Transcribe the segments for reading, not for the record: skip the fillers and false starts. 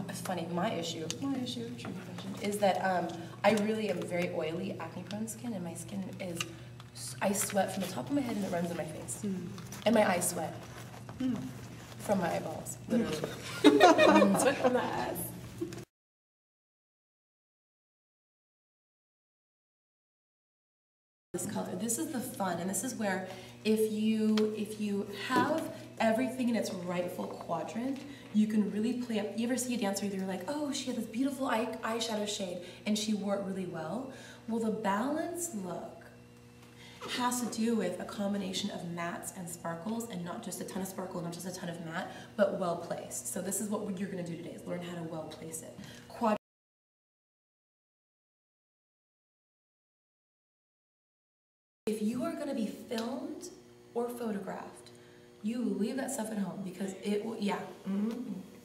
it's funny, my issue, is that I really am very oily, acne-prone skin, and my skin is, I sweat from the top of my head and it runs in my face. And my eyes sweat. From my eyeballs, literally. Sweat from the eyes. This color, this is the fun, and this is where if you have everything in its rightful quadrant, you can really play up. You ever see a dancer where you're like, oh, she had this beautiful eyeshadow shade and she wore it really well? Well, the balanced look has to do with a combination of mattes and sparkles, and not just a ton of sparkle, not just a ton of matte, but well placed. So this is what you're going to do today, is learn how to well place it. If you are going to be filmed or photographed, you leave that stuff at home, because it will,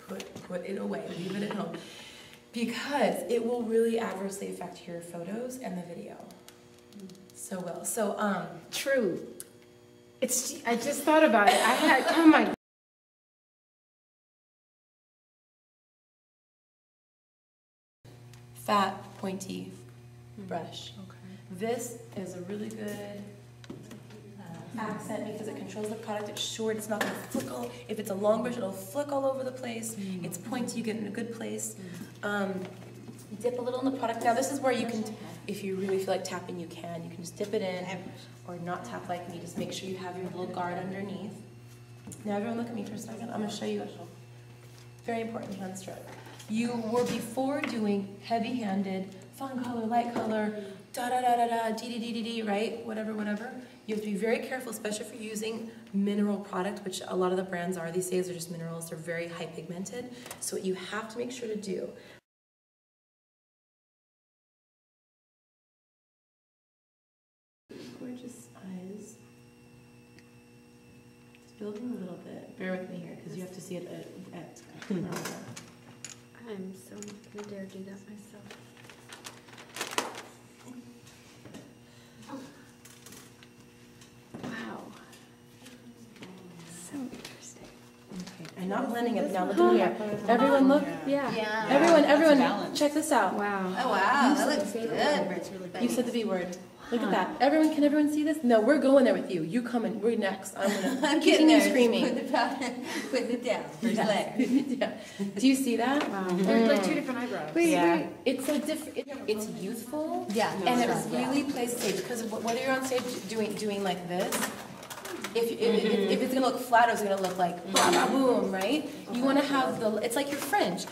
put it away, leave it at home, because it will really adversely affect your photos and the video. So well, so true. I just thought about it. I had, oh my. Fat, pointy brush. Okay. This is a really good accent because it controls the product. It's short, it's not going to flick all. If it's a long brush, it'll flick all over the place. It's pointy, you get in a good place. Dip a little in the product. Now this is where you can, if you really feel like tapping, you can. You can just dip it in, or not tap like me. Just make sure you have your little guard underneath. Now everyone look at me for a second. I'm going to show you a very important hand stroke. You were before doing heavy-handed, fun color, light color, da-da-da-da-da, dee-dee-dee-dee-dee, right? Whatever, whatever. You have to be very careful, especially if you're using mineral product, which a lot of the brands are these days. They're just minerals. They're very high pigmented. So what you have to make sure to do, gorgeous eyes. Just building a little bit. Bear with me here, because you have to see it at I'm so not gonna dare do that myself. Wow. So interesting. Okay. I'm not blending it now. Look at me. Everyone look. Yeah. Everyone, check this out. Wow. Oh wow, that looks good. You said the B word. Look at that. Can everyone see this? No, we're going there with you. You coming. We're next. I'm getting there. Screaming. Putting it down. First layer. Yeah. Do you see that? Wow. There's like two different eyebrows. Wait. It's a different. It's youthful. Yeah. And it really plays stage, because whether you're on stage doing like this, if it's gonna look flat, or it's gonna look like blah, blah, boom, right? You want to have it's like your fringe.